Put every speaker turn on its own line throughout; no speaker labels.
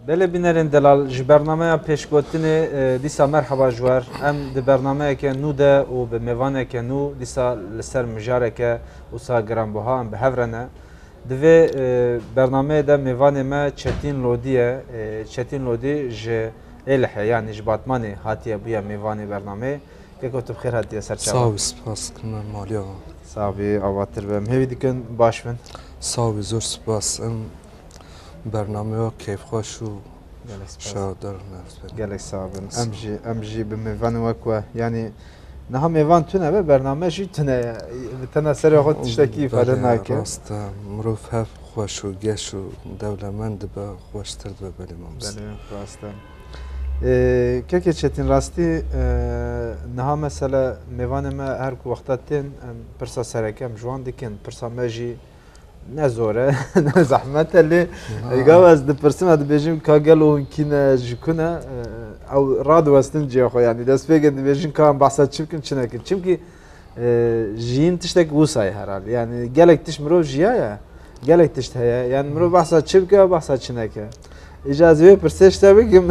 بله بینرین دلال جبرنامه پیشگوتنی دیسا مرحبا جوار ام د برنامه که نو ده و به میوانه که نو دیسا لسر مجاره که وسا گرانبها ام به هفرنه دوی برنامه ده میوانه ما چتین لودیه چتین لودی ج الحه یعنی جباتمانی هاتیه بیا میوانه برنامه که کتب خیر هاتیه سرچاوه
ساوی سپاس کنم مالیا
صاحبی آواتر بهم هیوی دیکن باش بن
ساوی زور سپاس ام برنامه ها کیف خوش و شادر نفس
گلک صاحبن امجی به میوان وکوا یعنی نه میوان تونه به برنامه جی تونه بتنا سر خود تشتکی فاده نکه
راست مروف هف خوش و گش و دولمند به خوشتر به بلی مامست
بله راسته که چتین راستی نه مثلا میوان ما هر کو وقتا تن پرسا سرکم جوان دیکن پرسا مجی نه زوره نه زحمت لی اگه از دپرسیم از بیشیم کاغلو کینه جکونه او راد وستن جی خو یعنی دست پیگ بیشیم کام بحثات چیکن چنه کن چیمکی جین تشتک وسای هرال یعنی گلک تش مرو جیا یا گلک تشت هیا یعنی مرو بحثات چیکه بحثات چنه که اجازه پرسش تبگیم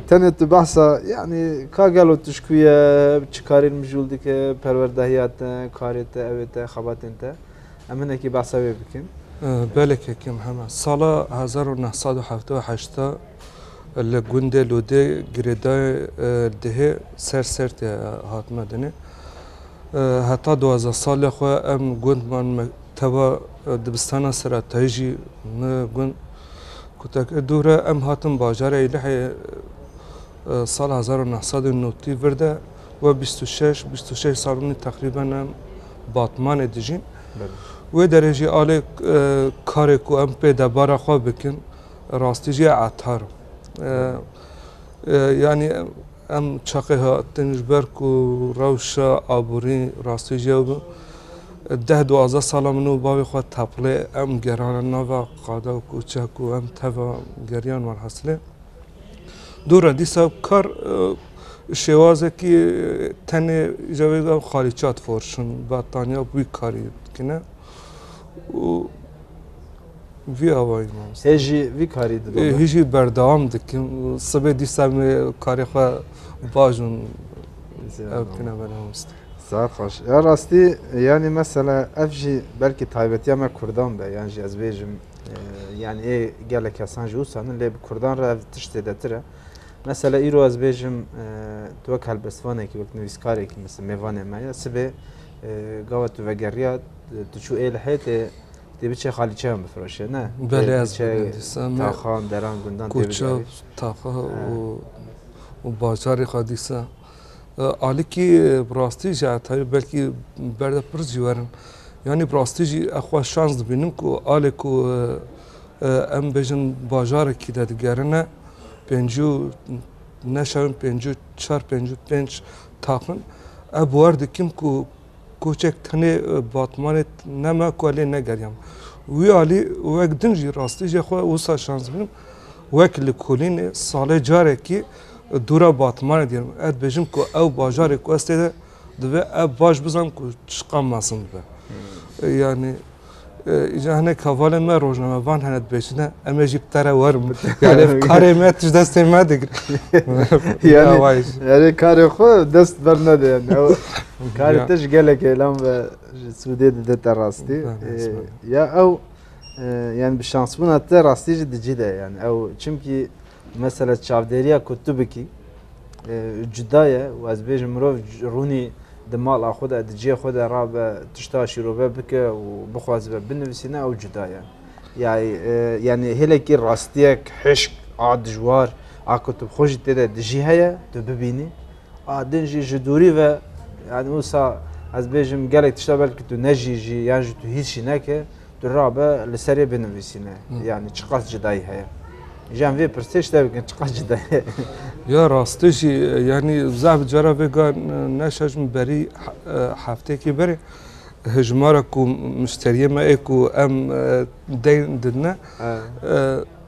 تنه تو بحثا یعنی کاغلو تشکویه چیکارین مجولدی که پروردهیات کاریت اوت خبات انت امنه کی بحثا بکن
بله که کم همه سال 1978 لگونده لوده گریدای ده سرت هات مدنه حتی 12 سال خو ام گوند من توا دبستان استراتژی نه گوند کتک دوره ام هاتم باجار ایله سال 1990 ورده و 26 سالونی تقریبا ام باتمان دیجین و درجه آل کاری کو ام پی دبارا خو بکن راستیجی عطار یعنی ام چاقه ها تنجبر کو روشا آبوری راستیجی و 10-12 سال منو باوی خود تپله ام گران نوا قادا کو چاکو ام توا گریان مرحصله دوره دیسا کار شوازه کی تنه جویگا خالیچات فورشون باتانیا بوی کاری کنه و وی آوای ماست.
هجی وی کاری دادم.
هجی بردام دکیم سبب دیسم کاری خوا باجون کنه برامست.
زار خوش. یا راستی یعنی مثلا افجی بلکی تایبتی هم کردان به یعنی از بیجم یعنی گله کسان جوسانن لب کردان را تشت دتره. مثلا ایرو از بیجم تو کلبسوانه کی وقت نویسکاری کی مثلا میوانه مایا سبب قوت و گریات تو شو الحیت تبي شيء خالي شيء بفرشه نه
بله از
تاخان دران گندان
کوچه تاخه و بازار خادیسه عالی کی براستی جات های بلکی برد پرز جوارن یعنی براستی جی اخوا شانس بینم کو عالی کو ام بجن بازار کی دادگرنه پنجو نشان پنجو چهار پنجو پنج تاخن ابوار دکیم کو کوچک تنه باتمانت نما کولی نگریم وی علی وقتنجی راستی جه خو وسا شانس بیم وکل کولین سال جاره کی دورا باتمان دیم اد بجم کو او باجار کو استده دو اب باج بزن کو چقام ماسن به یعنی جهنه کواله ما روزنامه وان هند بچنه اما جیب تره ورم یعنی کاری ما تج دست ما دیگر
یعنی کاری خو دست برنده یعنی کاری تج گله که لام و سوده ده راستی یا او yani bir şans buna da rastlayıcı dicide yani او çünkü mesela çavderiya kutubiki cudaya ve az bejim مرov روني دمال اخذ ادجي خذ راب تشتاشي روبه بك وبخواز بنفسنا او جدايا يعني هلكي راستيك حشك عاد جوار اكتب خوش تدا دجي هيا تببيني دنجي جدوري و يعني موسى از بيجم قالك تشتغل تو نجي يعني تو هيش هناك درابه لسري بنفسنا يعني تشقاس جداي هيا جان في برستيش تبقى تشقاس جداي
یا راستش یعنی زعب جرا وگان نشاجم بری هفته کی بری هجمارا کو مشتری ما اکو ام دین دنه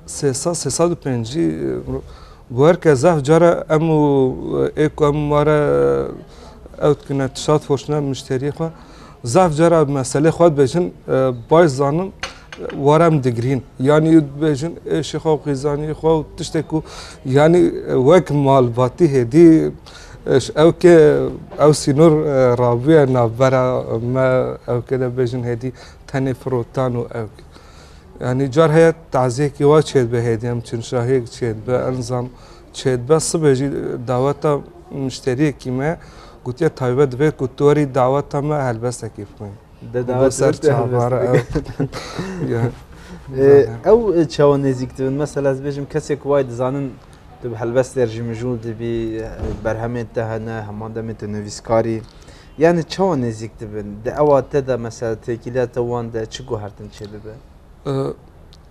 سه و پنجی بور که زعب جرا امو اکو ام مارا اوت کنه تشات فورشنا مشتری خو زعب جرا مسئله خود بجن باز زانم ورم دگرین یعنی بیشن شیخ و قیزانی خو تشته کو یعنی وک مال باتی هدی او که او سینور رابطه نبرا ما او كده بیشن هدی تنی فروتان و او يعني جار هي تعزيه كي واشيد بهدي ام تشاهيك تشيد بانظام تشيد بس بيجي دعوتها مشتري كيما قلت يا طيبه دبي كتوري دعوتها ما هلبس كيف وين
ده دعوت او تشاو نزيكتن مثلا بيجم كسك وايد زانن دب هلبس درجي مجول دبي برهمت تهنا همان دمت نويسكاري يعني تشاو نزيكتن ده اوات ده مثلا تكيلات وان ده چگو هرتن چه به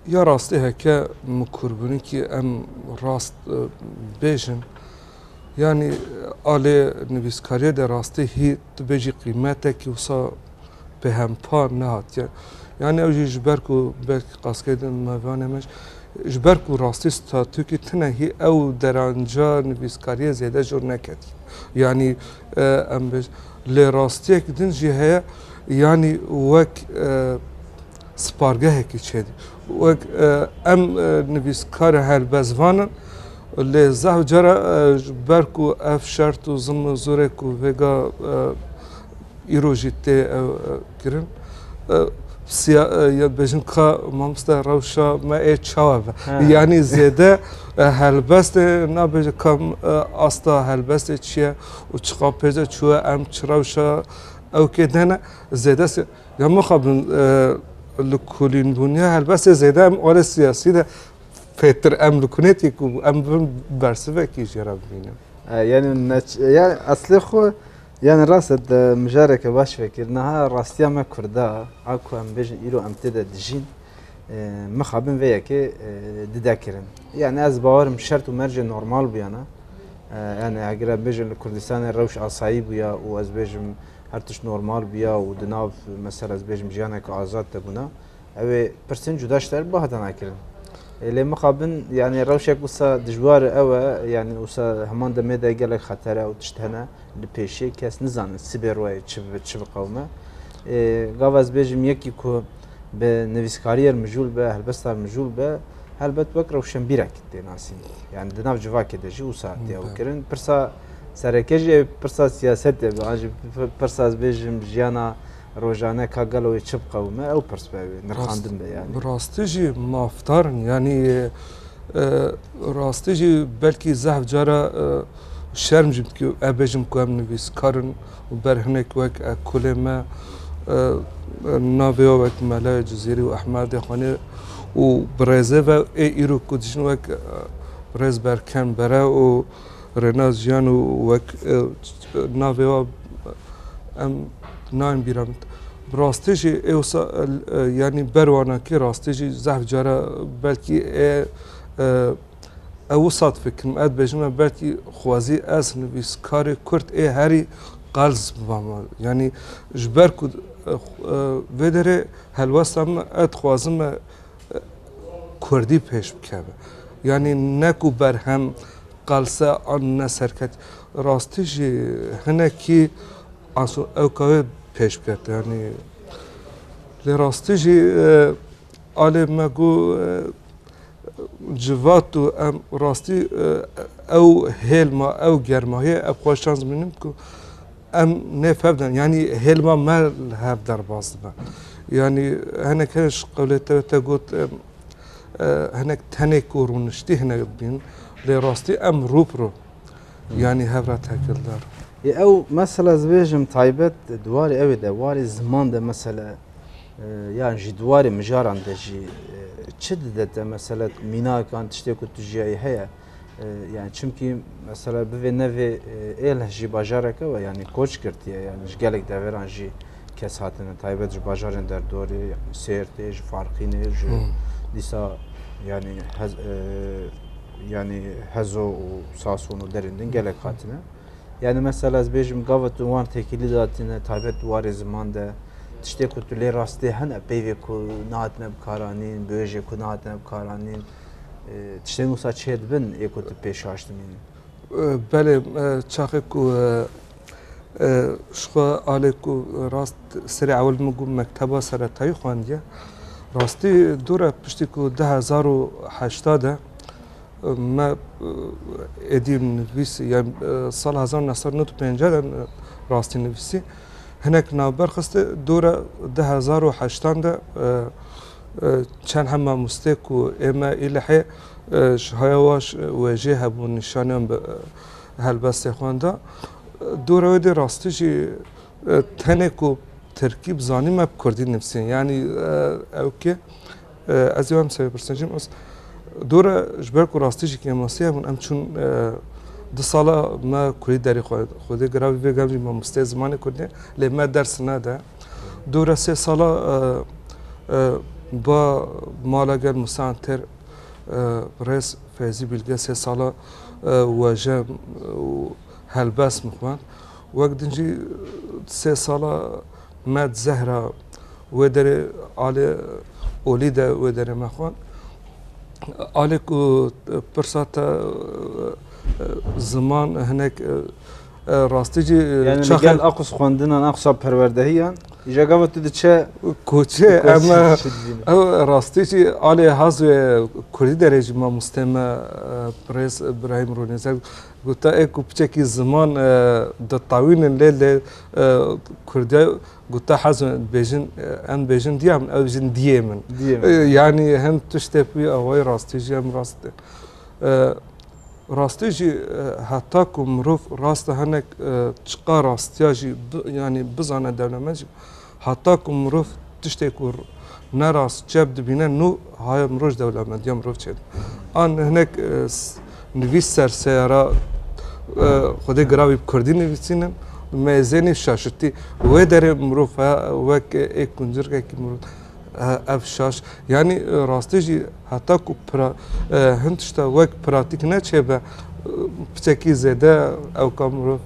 یا راستی هکه مکربونی که ام راست بیشن یعنی آله نویسکاری در راستی هی تو بیجی قیمته که وسا به هم پا نهات یعنی اوجی جبر کو بلک قاسکه موانمش جبر کو راستی ستاتو که تنه هی او در آنجا نویسکاری زیاده جور نکدی یعنی ام بیش لی راستی که دن جی هیا یعنی وک سپارگه کی چید و ام نویسکار هلبزوانن لی زه جرا برکو اف شرط و زم زوره کو وگا ایروجیته کرن سیا یا بجن کا مامستا روشا ما ای چاوه یعنی زیاده هلبست نباشه کم استا هلبست چیه و چقا پیدا چوه ام چراوشا او که دنه زیاده یا مخابن لکولین بونیا هلبست زیاده ام آل سیاسی ده فتر ام لکنیت یکو ام برسوه کی جرا بینم
يعني اصلي خو يعني راست مجارك باش فكر نها راستيا ما كردا اكو ام بيجن يلو ام تدا دجين مخابن ويا كي دداكرن يعني از باورم شرط ومرجع نورمال بيانا يعني اگر بيجن كردستان روش عصايب ويا واز بيجم هرتش نورمال بیا و دناف مثلا از بیشم جیانه که آزاد تبونا اوه پرسن جداش تر با هدان اکرن لی مخابن يعني روشك وسا دجوار اوه يعني وسا همان دميدا قالك خطره او تشتهنا لبيشي كاس نزان سيبروي تشب قومه غاواز بيجم يكي كو بنفيسكارير مجول به هلبستا مجول به هلبت وك روشن بيرك ناسين يعني دناف جواك دجي وسا دي او كرن برسا سرکجی پرسا سیاست باج پرسا بیشم جیانا روزانه کاغلوی چپ قومه او پرس به نرخاندن به يعني
راستیجی مافتارن يعني راستیجی بلکی زهف جارا شرم جم که ابجم کوام نویس کارن و برهنک وک کلمه ناوی وک ملای جزیری و احمد خانی و برزه و ایرو کدشن وک برز برکن برا و رناز جانو وک ناویو ام نایم بیرم راستیجی اوسا یعنی بروانا کی راستیجی زهف جارا بلکی او صاد فکرم اد بجمع بلکی خوازی از نویس کار کرد هری قلز بام یعنی جبر کد ودره هلوستم اد خوازم کردی پیش بکبه یعنی نکو برهم قالسا آن نسرکت راستیش هنه کی او که پیش کرد یعنی راستیش آل مگو جوات و ام راستی او هلما او گرماهی اب خوششانس منیم که ام نفهمدن یعنی هلما مال هف در باز با یعنی هنه کنش قولته تا گوت هنه تنه کورونشتی هنه بین لراستي ام روبرو يعني هبرت هكل دار
او مثلا زبيجم طيبت دواري اوي دواري زمان ده مثلا يعني جي دواري مجاران ده جي تشد ده مثلا مينا كان تشتكو تجيي هيا يعني چمكي مثلا بفي نفي اله جي باجارك يعني كوچ كرتي يعني جالك دافران جي كاس هاتن طيبت جي باجارن در دوري سيرتي جي فارقين جي ديسا يعني يعني هزو وساسون ودرندن gelek hatine. Yani mesela az bejim gavat duvar tekili zatine taybet duvar zaman da tişte kutule rastı hana peyve ku naatme bkaranin böyce ku naatme bkaranin tişte nusa çedbin ekotu peş açtım yani.
Bele çakı ku şu aleku rast seri awal mugum mektaba saratayı xandiya راستی دوره پشتی که 2080 ما ادیم نویسی یعنی سال 1995 راستی نویسی هناك نابر خسته دوره 2080 چند همه مستک و اما الحی شهایواش وجه بون نشانم به هلبست خوانده دوره ودی راستیجی تنه کو ترکیب زانی ما کردی نفسی یعنی اوکی از یوم سوی پرسنجیم از دوره جبر کو راستیجی که ماسیه بون ام چون دو ساله ما کردی داری خودی گراوی وگم ما مسته زمانی کردی لی ما درس نده دوره 3 ساله با مالاگر مسانتر رئیس فیزی بیلگه 3 ساله واجه هلبس مخوان وقت دنجی 3 ساله مد زهرا ودر آل اولیده ودر مخوان آل کو پرسات زمان هناك راستيجي
يعني قال اقص خواندنا اقصى پروردهيان اجا قبط تدچه
کوچه اما راستيجي آل هاز كردي درجه ما مستمع بريس ابراهيم رونيزا قلت اكو بچكي زمان د طاوين الليل كردي قلت حزم بيجن ان بيجن ديام او بيجن ديمن يعني هم تشتبي او راستيجي ام راست راستيجي حتى كمروف راست هناك تشقى راستياجي يعني بزانا دولة ماجي حتى كمروف تشتكور نراس جاب دبينا نو هاي مروج دولة مادية مروف تشد ان هناك نويس سيارة خدي قراوي بكردي نويسينن مازني شاشتي ودر مروف وك اي كنجر كي مروف افشاش يعني راستيجي حتى كو هنتشتا وك براتيك ناتشبه بتاكي زاده او كامرو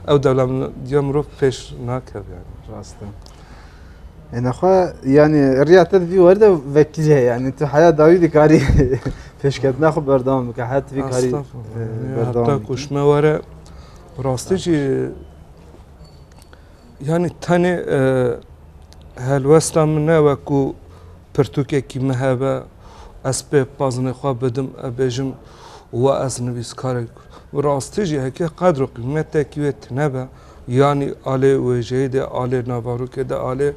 او دوله ديامرو فيش ناكب يعني
راسته انا خا يعني ريعت في ورده وكيله يعني انت حياه داوود كاري فيش كد ناخذ بردام كحت في كاري
بردام حتى كوش ما ورا راستيجي يعني تاني هالوستا منا وكو برتوكي كي مهابا اسبي بازن خو بدم ابجم واز نويس كارك راستيجي هكي قدر قيمته كي تنبا يعني علي وجيد علي نافارو كده علي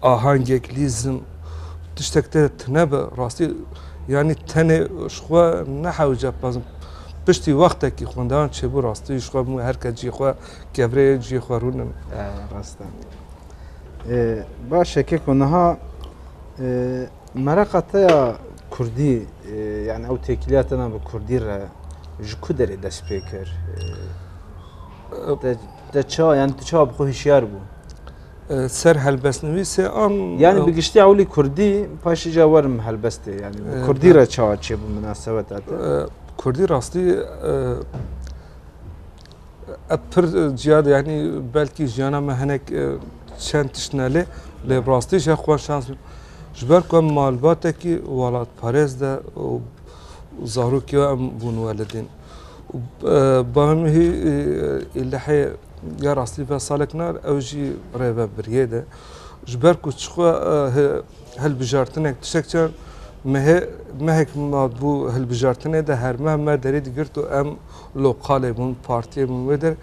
آهنگك لازم تشتكت تنبا راستي يعني تنه شخوا نحو جاب بازم بشتي وقتك كي خوندان چبو راستي شخوا مو هر كجي خوا كبري جي خورون
راستا باشه که کنها مرقته کردی يعني او تکلیاتنا به کردی را جکو داری دست پیکر چا يعني چا بخو هشیار بو
سر هلبس نویسه آن
يعني بگشتی اولی کردی پاش جاورم هلبسته يعني کردی را چا چه بو مناسبت
کردی راستی اپر جیاد يعني بلکی جانا ما هناك چند تشناله لبراستیش خواه شانس جبر کم مالباته کی ولاد پاريز ده و زاروکی و بون والدین با هم هی اللحی یا راستی و سالک نار اوجی ریبه بریه ده جبر کو چخوا هل بجارتنک تشکچن مهک مادبو هل بجارتنه ده هر مه درید گرتو ام لوکاله بون پارتی بون ودر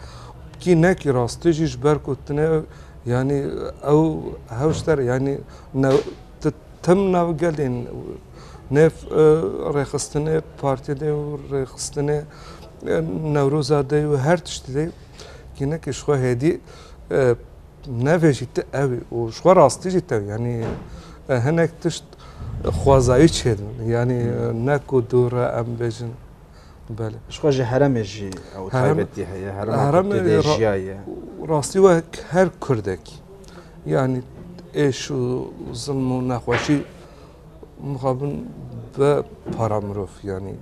کی نکی راستی جبر کو تنه يعني او هاوشتر يعني تم ناو قالين نف رخصتنه بارتي دي ورخصتنه نوروز دي وهر تشتي دي كينا كشخوا هدي نافجي قوي وشخوا راستي جتا يعني هناك تشت خوازاي تشد يعني ناكو دورة ام بيجن بله
شخوا جي حرام يجي او تايبتي هي حرام جايه
راستي وك هر كردك يعني ايش ظلم ونخوشي مقابل ببارامروف يعني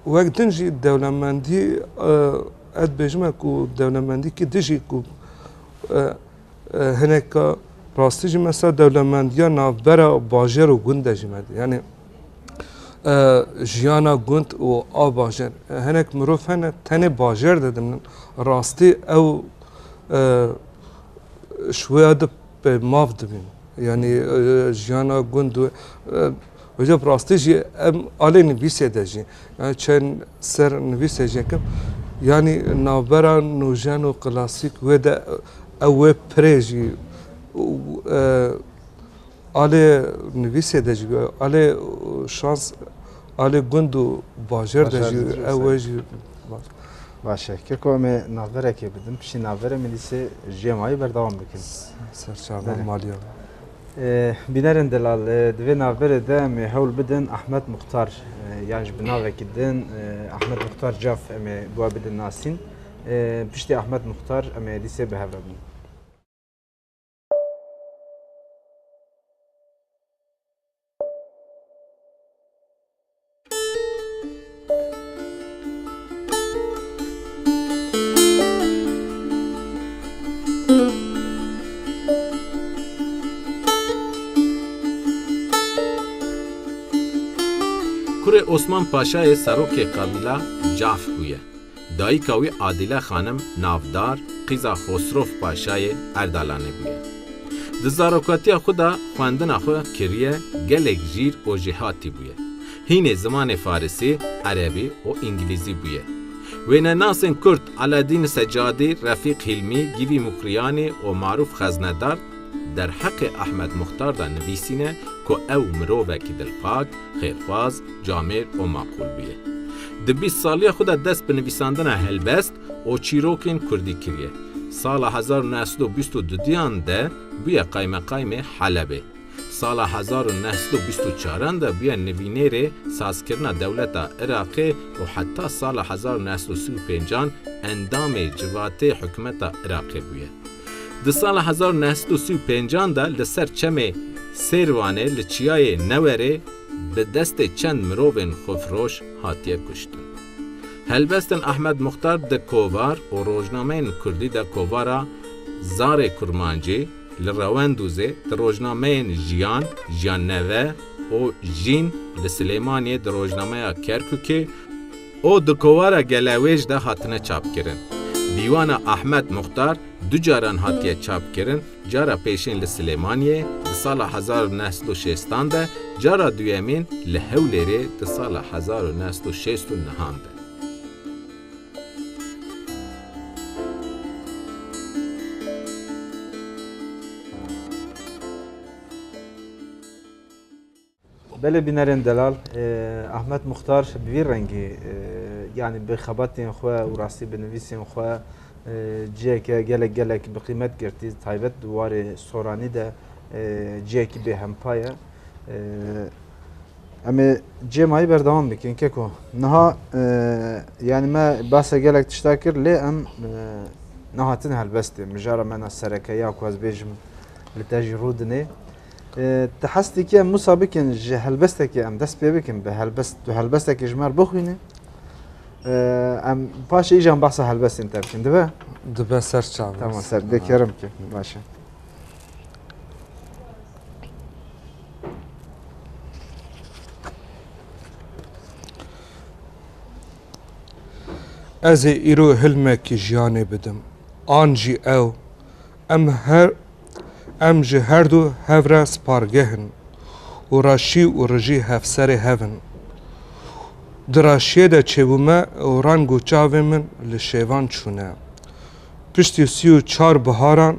وقت تنجي الدولة مندي اد بجمعك والدولة مندي كي تجي كو هناك راستي مثلا دولة مندية نافبرا باجر وجندا جمد يعني جیانا گوند و آباجر هنک مروف هنه تنه باجر دادم راستی او شویه ده به ماف دبین yani jiyana gund û وجه براستی جی ام آلی نویسه داشتی یعنی چند سر نویسه جکم یعنی نابرا نوجان و کلاسیک و ده اوه پریجی آلی نویسه داشتی آلی شانس آلی گند و باجر داشتی اوه جی
باشه که کومه نابره که بدم پشی نابره ملیسه جمعی بردوام بکن
سرچاوه مالیه
بینرن دلال دوی نابره ده می حول بدن احمد مختار یعنی بناوه کدن احمد مختار جاف امی بوا بدن ناسین پشتی احمد مختار امی لیسه به هفره بین
کور عثمان پاشای سروک قبیله جاف بویه. دایکا وی عادله خانم نافدار قیزا خسروف پاشای اردالانه بویه. دزاروکاتی خدا خواندن خو کریه گلک جیر و جهاتی بویه. هین زمان فارسی، عربی و انگلیزی بویه. وین ناسن کرد علادین سجادی، رفیق حلمی، گیوی مکریانی و معروف خزندار در حق احمد مختار دا نویسینه که او مروه کی دلپاک، خیرخواز، جامع و معقول بیه. ده 20 سالی خود دست به نویساندن هلبست و چیروکین کردی کریه. سال 1922 ده بیه قایم حلبه. سال 1924 ده بیه نوینیر سازکرنا دولت عراقی و حتی سال 1935 اندام جوات حکمت عراقی بیه. د سال 1935 ده لسر چمه سیروانه لچیای نوره به دست چند مروبن خفروش هاتیه کشتن. هلبستن احمد مختار ده کووار و روزنامه کردی ده کووارا زار کرمانجی لروندوزه ده روزنامه جیان نوه و جین لسلیمانی ده روزنامه کرکوکه و ده کووارا گلاویج ده هاتنه چاپ کرن. دیوان احمد مختار دو جاران هاتیه چاپ کرن، جارا پیشین لسلیمانیه ده سال 1960 ده، جارا دویمین لحولره ده سال 1969 ده.
بله بینرین دلال احمد مختار بوی رنگی یعنی به خباتین خواه و راستی بنویسین خواه جیه که گلک بقیمت گرتی تایبت دوار سورانی ده جیه که به همپایه اما جیه مایی بردوام بکن که که نها یعنی ما باسه گلک تشتاکر لی ام نهاتن هلبسته مجارا من السرکه یا کواز بیجم لتجرودنه تحستی که مسابقین هلبسته که ام دست بیبکن به هلبسته که جمار بخوینه ام باشه ایجان بحث هلبست انت بکن
دبه سر چاوه
تمام سر دکرم که باشه
از ایرو هلمه که جیانه بدم آنجی او ام جه هر دو هفره سپارگهن و راشی و رجی هفسر هفن دراشیه ده چبومه و رنگ و چاوه من لشیوان چونه پشتی 34 بهاران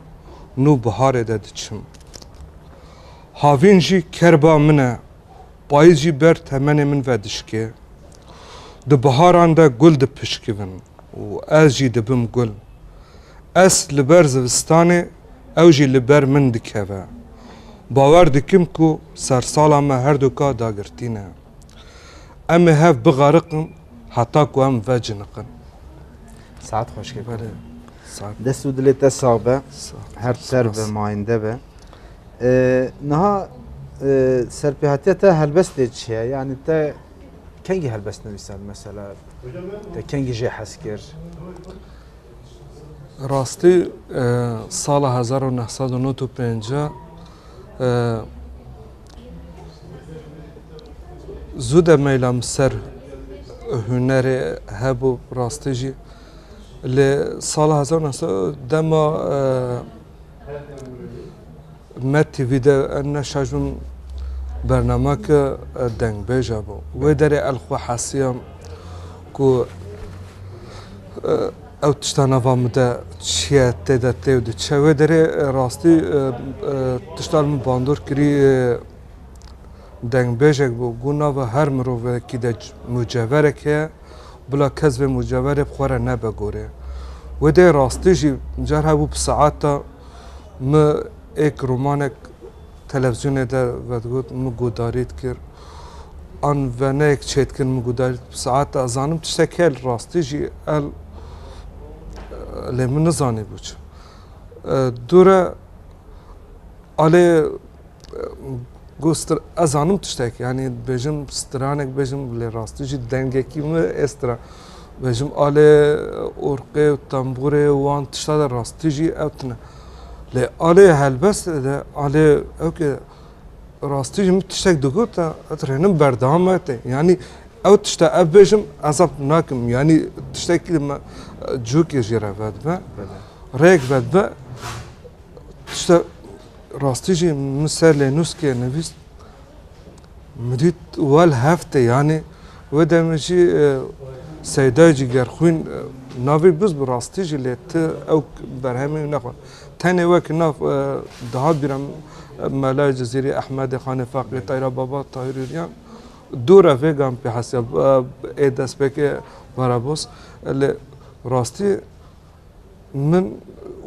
نو بهاره ده دچم هاوین جی کربا منه پاییز جی بر تمن من و دشکه ده بهاران ده گل ده پشکون و از جی ده بم گل اس لبر زوستانه او جی لبر من دکوه باور دکم کو سر سالا ما هر دوکا داگرتینه اما هف بغارقم حتی کو هم وجنقن
ساعت خوش که
بله ساعت
دستو دلیت صعبه هر سر به ماینده به نها سرپیهاتی تا هلبسته چیه یعنی تا کنگی هلبست نویسن مثلا تا کنگی جه حس کر
راستی سال 1995 زود میلم سر هنر هبو راستی جی ل سال 1900 دما مت تیویده نشاجون برنامه که دنگ بیجا بو و داره الخوا حسیم کو او تشتانا وامده چیه تیده تیوده چه و داره راستی تشتال من باندور کری دنگ بیجا بو گونا و هر مروه که ده مجوره که بلا کس به مجوره بخوره نبه گوره و ده راستی جی جاره بو بساعتا ما ایک رومانک تلویزیون ده ودگوت مو گوداریت کر آن و نه یک چیت کن مو گوداریت بساعت ازانم تشتکل راستی جی ال لیمن نزانی بوچ دوره آله گوستر ازانم تشتک یعنی بجم سترانک بجم لی راستی جی دنگه کی مو استرا بجم آله ارقه و تنبوره وان تشتاد راستی جی اوتنه لی آله هلبست ده آله اوکی راستی جم تشتک دگوتا اترینم بردامته یعنی او تشتا ابجم عذاب ناکم یعنی تشتکی ما جوکی جیره بد با ریک بد با تشتا راستی جی مثل لنوس که نویس مدید وال هفته یعنی و دمشی سیدای جگر خوین ناوی بز براستی جی لیت او برهمی نخوان تاني وقت ناف دهات بيرم ملاي جزيري أحمد خان فاقي طيرا بابا طاهريان دورة فيجام بحسب إدس بك برابوس اللي راستي من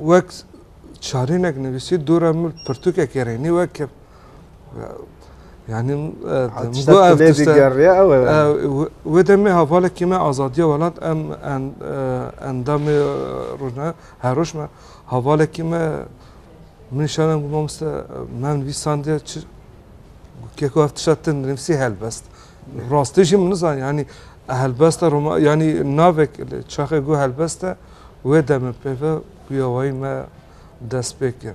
وقت شهرينك نفسي دورة من برتوكا كيريني وقت يعني ودمي هفالك كما أزادية ولاد أم أندام رونا هروش ما هفالك كما من شان مامست من ويساندي كيكو افتشتن نفسي هلبست راستيجي من نزان يعني هلبست روما يعني نافك شاخه جو هلبست ودم بيفا بيواي ما دست بكر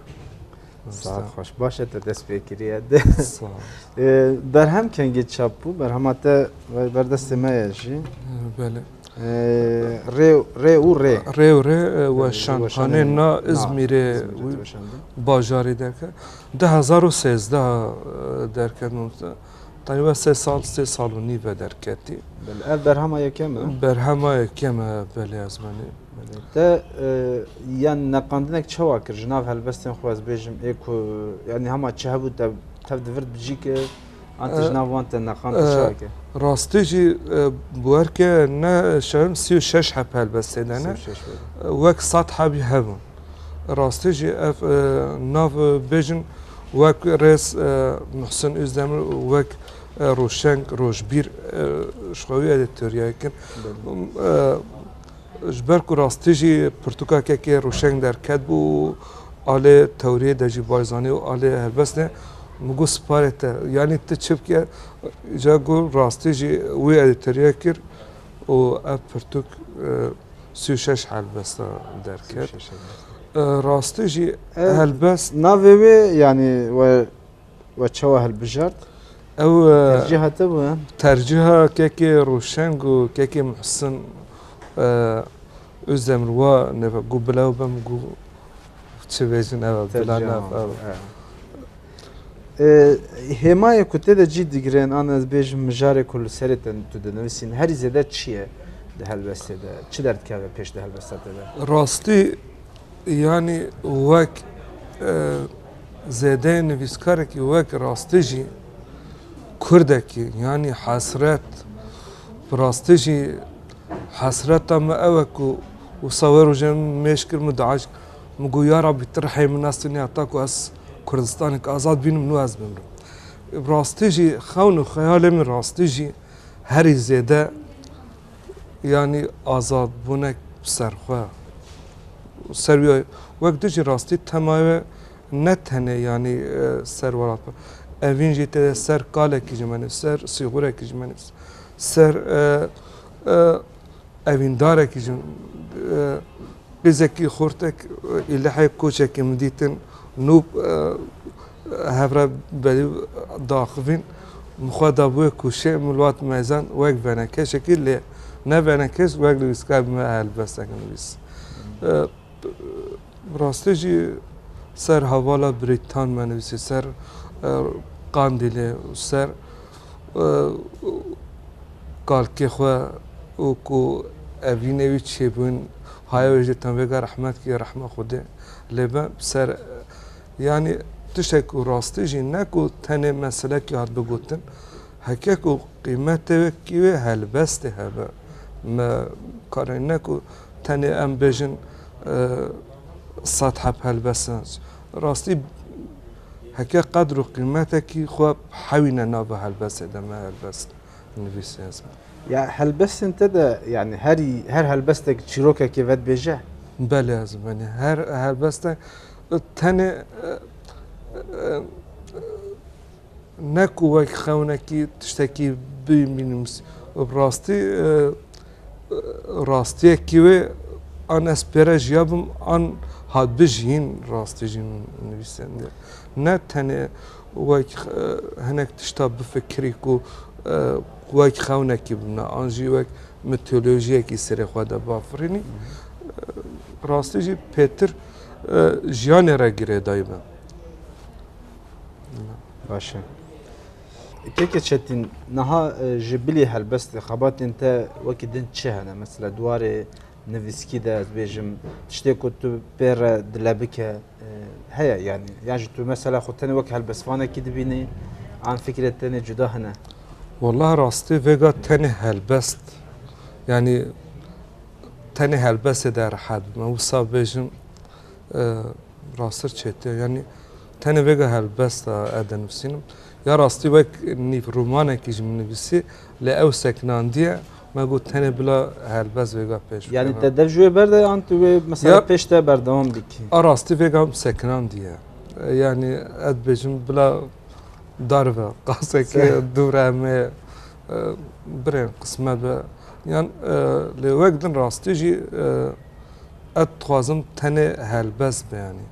ساعت خوش باشه تا دست بکریه ده برهم کنگی چاپ بو برهماته بردست مایشی
بله
ری و
شانخانه نا ازمیر باجاری درکه 2013 درکه تقریبا 3 سال و نیو درکتی
بله برهما یکمه
برهما یکمه بله از منی
ده yani naqandinek çava kir jinav helbestên xwaz bêjim êko yani hema çi hebû tev divir bijî ke an te jinav wan te naqand çava ke
rastî jî buwerke ne şerim 36 heb helbestê de ne wek sat hebî hebûn rastî jî ev nav bêjin wek rêz Muhsin Özdemir wek Roşenk Rojbîr xwewî editöriyayê kin جبر کو راستی جی پرتوکا که روشنگ در کد بو آله توریه دجی بایزانی و آله هلبست نه مگو سپارت یعنی ت چپ که جا گو راستی جی وی ادیتوریه کر و اف پرتوک 36 هلبست در کد راستی جی هلبست
ناوی yani و چوا هلبجارد
او
ترجیح تبو
ترجیح که روشنگ و که محسن Özdemir wa neva gu belaw bam gu çevezin eva belana
hemaye kute de ciddi giren anaz bej mijare kul sereten tude nevisin her zede çiye de helbesede çi dert kave peş de helbesede
rasti yani vak zede neviskar ki vak rastici kurdaki yani hasret rastici حسرت ما أوكو وصور جم مشكل مدعش مقول يا رب ترحم الناس إني أعطاكوا أس كردستان كأزاد بين منو أزمن براستيجي خون وخيال من راستيجي هري زيادة يعني أزاد بونك بسرخوا سروي وقت تجي راستي تماوي نتهني يعني سر ورات أفين جيت سر قالك جماني سر صغورك جماني سر evindare ki bizeki xortek ilahi koçek mditin nub havra beli daxvin muxada bu koşe mulvat mezan vek beneke şekilde ne benekes vek liskab me albastak biz rastici سر حوالا بریتان منویسی سر قاندیله سر کالکی خو او کو اوینوی چی بون های وجه تنویگا رحمت کی رحمت خوده لبا سر yani tiştek u rastı jî neku tenê meselekî hat bigotin heke ku qîmetê wekî wê helbestê hebe me karê neku tenê em bêjin sed heb helbestin rastî heke qedr û qîmetekî xwe hewîne nava helbestê de me helbest nivîsê ez
Ya helbestên te de yani her helbestek çîrokekê vedbêje
belê ez yani her helbestek tenê neku wek xewnekî tiştekî bimînim rastî rastiyekî wê an ez pêre jiya bim an hat bijîn rastî jî nivîsende ne tenê wek hinek tişta bifikirî ku wek xewnekî bimne an jî wek mitolojiyekî serê xwe de bafirînî rastî jî pêtir jiyanê re girê dayibe
baş e keke çetin niha ji bilî helbestê xebatên te wekî din çi hene mesela duwarê nivîskî de ez bêjim tiştê ku tu pê re dile bike heye yani yan ji tu mesela xwe tenê wek helbestvanekî dibînî an fikrê tenê cuda hene
والله rastî vêga tenê helbest yani tenê helbestê de rehet bime wisa bêjim rastî çêtiye yani tenê vêga helbesta ede nivîsînim ya rastî wek nîv romanekî ji min nivîsî lê ew seknandiye me got tenê bila helbest vêga pêş
yani te dev ji wê berde an tu wê mesela pêş te berdewam dikî
a rastî vêga seknandiye yani ez bêjim bila dar ve qasekê dûr em birên qismet be yan lê wek din rastî jî ez dixwazim tenê helbest be yani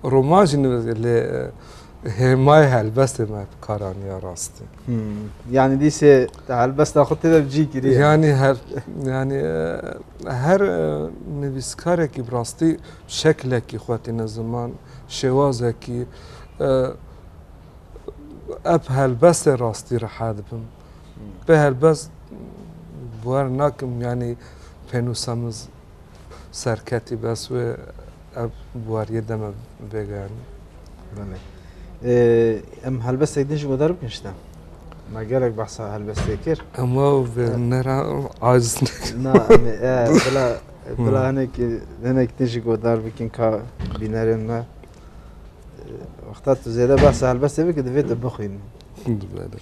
roman jî lê hêmayê helbestê me karaniya rastî
yani dîsê te helbesta xwe tê de bicî kiriye
yani her nivîskarekî bi rastî şeklekî xwe tîne ziman şêwazekî ev helbestê rastî rehet bim bê helbest wer nakim yani pênûsa serketî bes wê ev wariyê deme vêga yani
em helbestek din ji godar bikin işte me gelek behsa helbestê kir
ama vê nera aciz
na bila hinek din ji godar bikin ka bînerên me wexta tu zêde behsa helbestê bike divê te bixwînin
dibêdir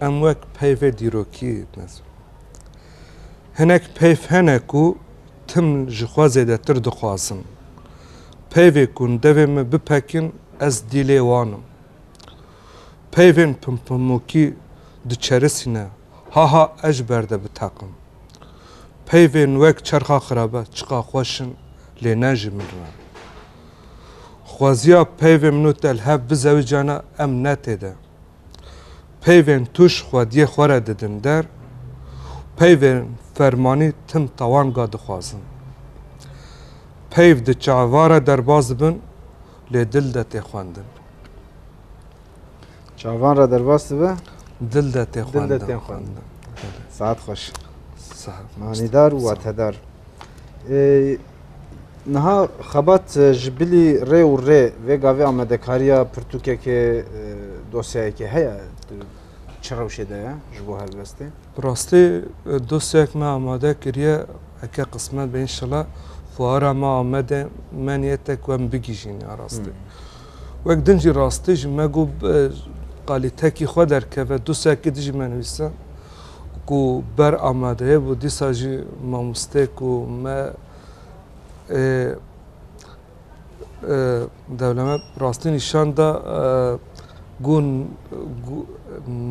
em wek peyvê dîrokî hinek peyv hene ku tim ji xwe zêdetir dixwazim peyvê ku devê me bipekin ez dîlê wanim peyvên pimpimokî diçerisîne haha ez ji ber de biteqim peyvên wek çerxa xirabe çiqa xweşin lê ne ji min re xweziya peyvê min û telhev bizewicane em ne têde peyvên tuş xwediyê xwe re didin der peyvên fermanî tim tewanga dixwazin peyv di çavara derbas dibin lê dil de tê xwendin
çavan re derbas dibe
dil de tê xwendin
saet xweş manîdar û watedar niha xebat ji bilî rê û rê vê gavê amedekariya pirtûkekê dosyayekê heye çi rewşê de ye ji bo helbestê
rastî dosyayek me amade kiriye heke qismet be înşallah fuara me amade me niyetek em bigîjîn ya rastî wek din jî rastî ji me got qalîtekî xwe derkeve dosyayekê dijî me nivîse ku ber amadeye bû dîsa jî mamostê ku me dewlemet rastî nîşan da gun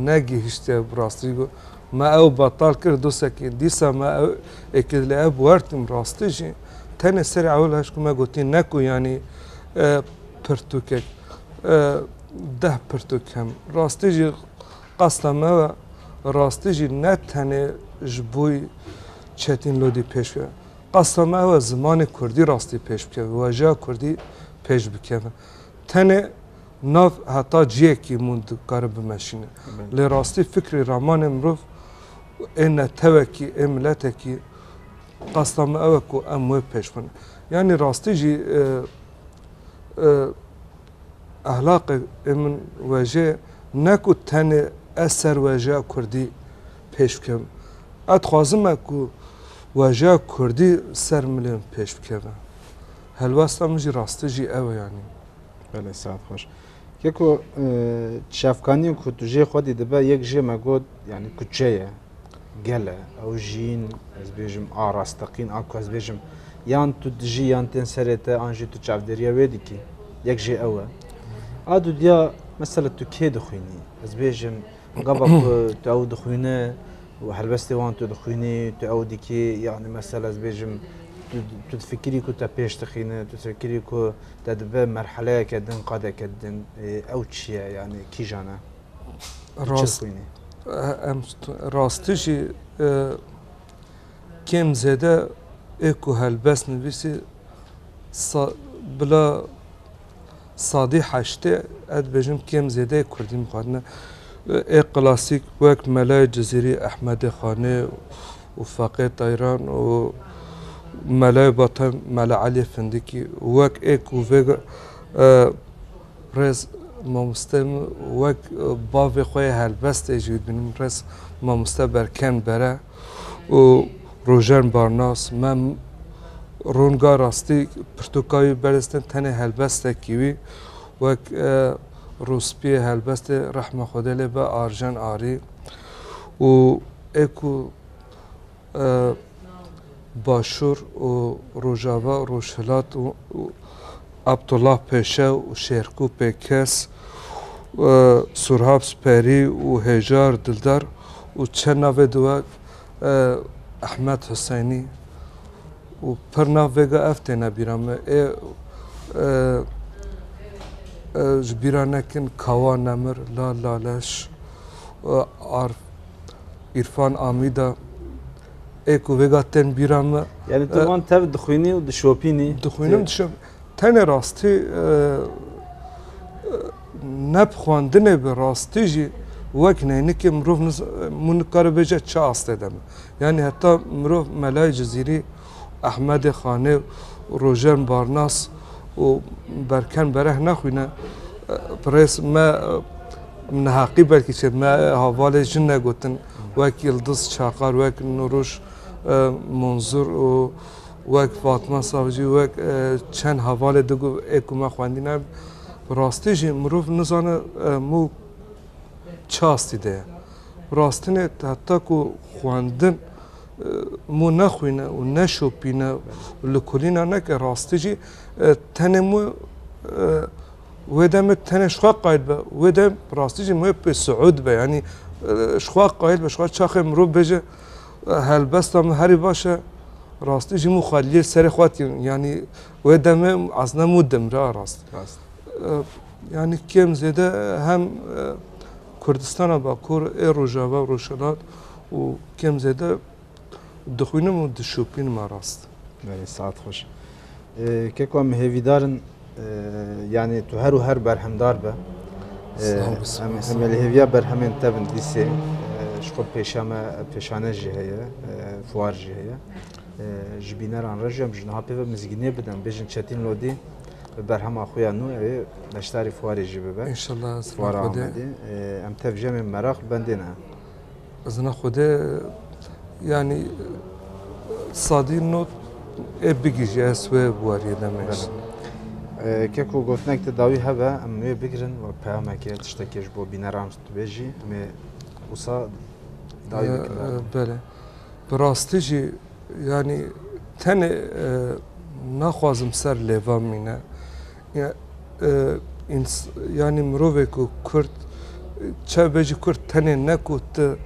negihişte rastî me ew betal kir dosyekê dîsa me êkê li ev wertim rastî jî tenê serê ewil heş ku me gotî neku yanî pirtûkek deh pirtûk hem rastî jî قصد ما راستی جی نه تنه جبوی چتین لودی پیش که قصد ما زمان کردی راستی پیش بکه واژه کردی پیش بکه تنه ناف حتی جیه کی موند کار بمشینه لی راستی فکر رامان امروف این توکی املتکی قصد ما کو امو پیش کنه یعنی راستی جی اخلاق من واژه نکو تنه اثر واژه کردی پیش بکم اتخوازم کو واژه کردی سر ملیم پیش بکم هلواستا مجی راستی جی او یعنی
بله ساعت خوش که کو شفکانی کو تو جی خودی دبا یک جی مگود یعنی کوچه گله او جین از بیجم آراستقین آکو از بیجم یان تو دجی یان تن سرته آنجی تو چافدریه ویدی کی یک جی اوه آدو دیا مثلا تو کی دخوینی از بیجم قبل تو او دخوینه و هلبستی وان تو دخوینی تو او دیکی یعنی مثلا از بیجم تو تفكري كنت بيش تخينه تفكري كو تدبا مرحله كدن قاده كدن او تشيا يعني كي جانا
راستشي كم زاده اكو هلبس نبيسي بلا صادي حشته اد بجم كم زاده كردي مقارنه اي كلاسيك وقت ملاي جزيري احمد خانه وفاقي طيران و ملای باطن ملا علی فندکی وک ایک و وگ رز مامستم وک باو خوی هلبست اجود بینم رز مامست برکن بره و روژن بارناس من رونگا راستی پرتوکاوی برستن تنه هلبست کیوی وک روسپی هلبست رحمه خدله با آرژن آری و ایکو باشور و روجاوا و روشهلات و عبدالله پیشه و شیرکو پیکس و سرهاب سپری و هجار دلدار و چند نوه دو احمد حسینی و پر نوه افته نبیرم جبیرانکن کاوان نمر لا لالش عرفان آمیدا ایکو وگاتن بیرام
یعنی تو وان تف دخوینی و دشوپینی
دخوینم دشوپ تن راستی نب خواندنه به راستی جی وک نه که مروف من کار بجه چه است دم یعنی حتی مروف ملای جزیری احمد خانه روژن بارناس و برکن بره نخوینه پرس ما نهاقی بلکه چه ما حواله جن نگوتن وک یلدز چاقار وک نوروش منظور و وک فاطمه صافجی وک چند حواله دگو ایکو ما خواندینم راستی جی مروف نزانه مو چاستی ده راستینه حتی که خواندن مو نخوینه و نشوپینه و لکولینه نکه راستی جی تنه مو ودم تنه شخوا قاید به ودم راستی جی مو به سعود به یعنی شخوا قاید به شخوا چاخ مروف بجه هلبست هم هری باشه راستی جی مو خالی سر خواهد یعنی ودم از نمودم را راست یعنی کم زیده هم کردستان باکور ای روجاوا و روشلات و کم زیده دخوینم و دشوپینم راست
بله ساعت خوش که کم هیویدارن یعنی تو هر و هر برهمدار به هم الهیویا برهمن تبن دیسه شخو پیشانه جهیه فوار جهیه جبینران رجم جنها پیو مزگینه بدن بیشن چتین لودی برهم اخویا نو نشتاری فواری جیبه به
انشالله
فوار آمدی ام تفجم مراخ بندینه
ازنا خوده یعنی صادی نوت بگیجی اسوه بواری دمش
که کو گفتنک تداوی هبه ام بگیرن و پیامه که تشتکیش بو بینران تبیجی ام وصا داوی بکن
بله براستی جی یعنی تن نخوازم سر لیوان مینه یعنی مروه که کرد چه بجی کرد تنه نکوت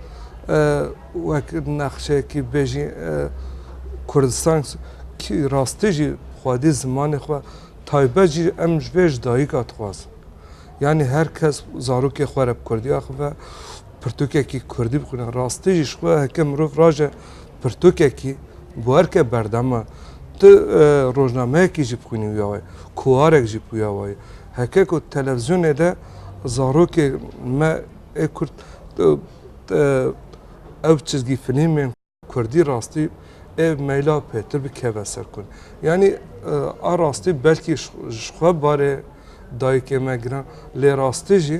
وک نقشه که بجی کردستان که راستی جی خوادی زمان خواه تایبه جی ام جویش دایی کات خواست یعنی هر کس زارو که خواه رب کردی آخواه پرتوکێکی کوردی بخوێنە ڕاستیژیش خۆ هەکە مرۆڤ ڕاژە پرتوکێکی بۆ هەرکە بەردەمە tu rojnameyekî jî bixwînî wî wayê kuwarek jî bûya wayê heke ku televizyonê de zarokê me ê Kurd ev çizgî filmên Kurdî rastî ev meyla pêtir bikeve ser kun yanî a rastî belkî ji xwe barê dayîkê me giran lê rastî jî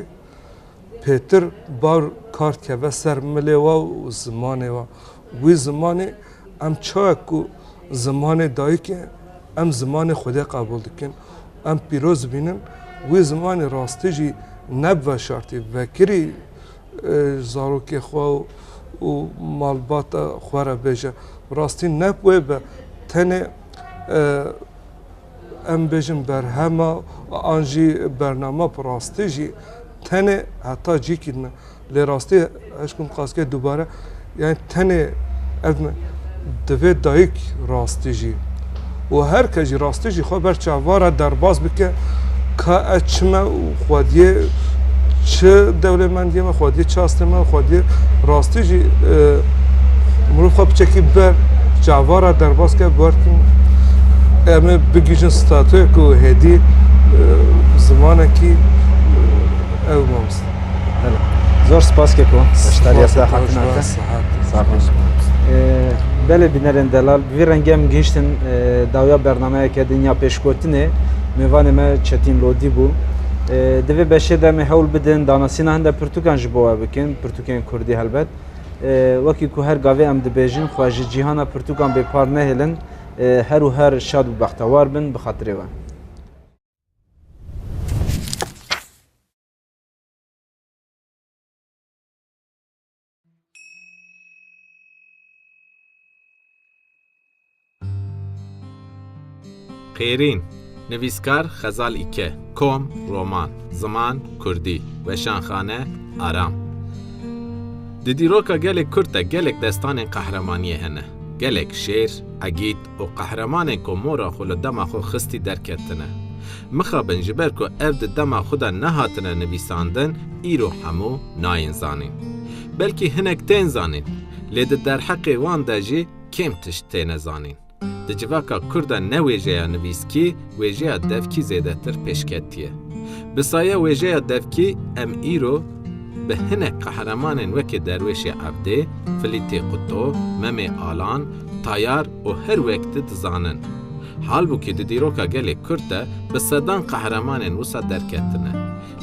pêtir bar kar keve ser milê we û zimanê we wî zimanê em çawek ku zimanê dayîkê em zimanê Xwedê qabûl dikin em pîroz bînin wî zimanê rastî jî nebive şartî vekirî zarokê xwe û malbata xwe re bêje rastî neb wê be tenê em bêjin berhema an jî bername rastî jî tenê heta cîkî me lê rastî eşkum qaske dubare yani tenê ev me divê dayîk rastî jî û her kes jî rastî jî xwe ber çavara derbas bike ka ez çi me û xwediyê çi dewlemendiyê me xwediyê çastê me xwediyê rastî jî mirov xwe biçekî ber çavara derbas ke barkî em ê bigîjin statûyek û hêdî zimanekî ew mamoste
zor spas keko beşdariya te hatina te belê bînerên delal vî rengê em gihîştin dawiya bernameyeke dinya pêşgotinê mêvanê me Çetin Lodî bû divê beşê de em ê hewl bidin danasîna hinde pirtûkan ji bo we bikin pirtûkên Kurdî helbet wekî ku her gavê em dibêjin xwe ji cîhana pirtûkan bêpar nehêlin her û her şad û bextewar bin bi xatirê we
Xêrîn, nivîskar Xezal İke, kom, roman, ziman, Kurdî, weşanxane, aram. Di dîroka gelek Kurd de gelek destanên qehremaniyê hene. Gelek şêr, egît û qehremanên ku mora xwe li dema xwe xistî derketine. Mixabin ji ber ku ev di dema xwe de nehatine nivîsandin, îro hemû nayên zanîn. Belkî hinek tên zanîn, lê di derheqê wan de jî kêm tişt têne zanîn. Di civaka Kurda ne wêjeya nivîskî, wêjeya devkî zêdetir pêşketiye. Bi saya wêjeya devkî em îro bi hinek qehremanên wekî derwêşê Evdê, Filîtê Quto, Memê Alan, Tayar û her wek de dizanin. Halbûkî di dîroka gelê Kurd de bi sedan qehremanên wisa derketine.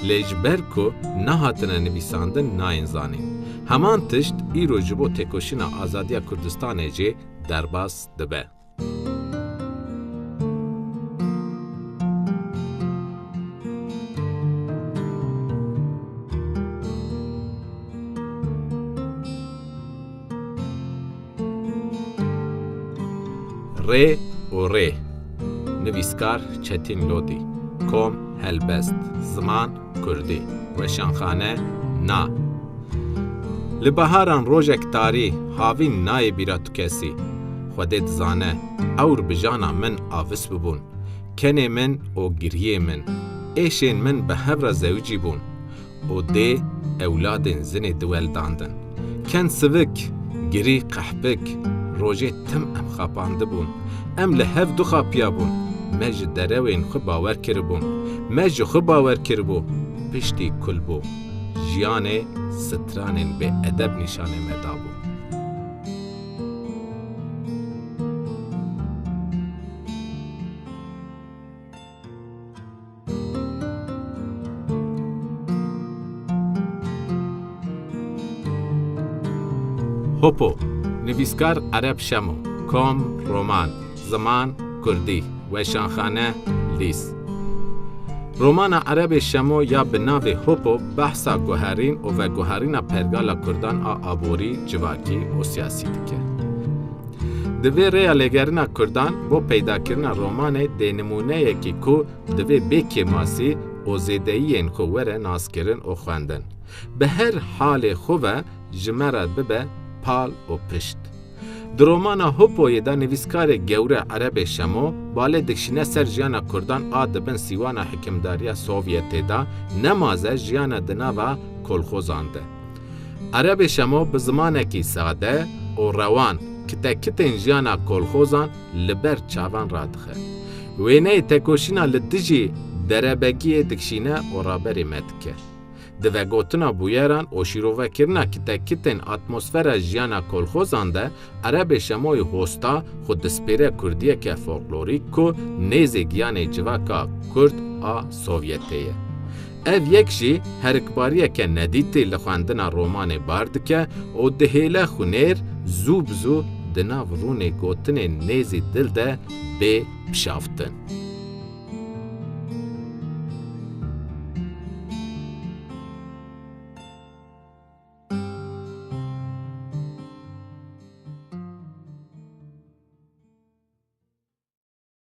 Lê ji ber ku nehatine nivîsandin nayên zanîn. Heman tişt îro ji bo têkoşîna azadiya Kurdistanê jî derbas dibe. Rê û rê nivîskar Çetin Lodî kom helbest ziman Kurdî weşanxane na li beharan rojek tarî havîn nayê bîra tu kesî Xwedê dizane ewr bi jana min avis bibûn kenê min û giriyê min êşên min bi hevra zewcî bûn û dê ewladên zinê diweldandin ken sivik girî qehpik rojê tim em xapandibûn em li hev dixapiya bûn me ji derewên xwe bawer kiribûn me ji xwe bawer kiribû piştî kul bû jiyanê stranên bêedeb nîşanê me dabû. Hopo nivîskar Ereb Şemo kom roman ziman Kurdî weşanxane lîs Romana Erebê Şemo ya bi navê Hopo behsa guherîn û veguherîna pergala Kurdan a aborî, civakî û siyasî dike. Di vê rêya lêgerîna Kurdan bo peydakirina romanê dê nimûneyekî ku divê bêkê masî û zêdeyiyên xwe were naskirin û xwendin. Bi her halê xwe ve ji me re bibe pal û pişt. Di romana Hopoyê de nivîskarê gewre Erebê Şemo balê dikşîne ser jiyana Kurdan a dibin sîwana hikimdariya Sovyetê de nemaze jiyana di nava kolxozan de. عرب شما به زمانکی ساده و روان کتکتن جیانا کلخوزان لبر چاوان را دخه. وینه تکوشینا لدجی دربگی دکشینه و رابری مدکه. دوه گوتنا بویران و شیروه کرنا کتکتن اتمسفر جیانا کلخوزان ده عرب شمای هستا خود دسپیره کردیه که فولکلوریک که نیزی گیان جواکا کرد آ سوویتیه. او یک جی هرکباریه که ندیتی لخواندنا رومان بارد که او دهیله خونیر زو بزو دناو رون گوتن نیزی دل ده به پشافتن.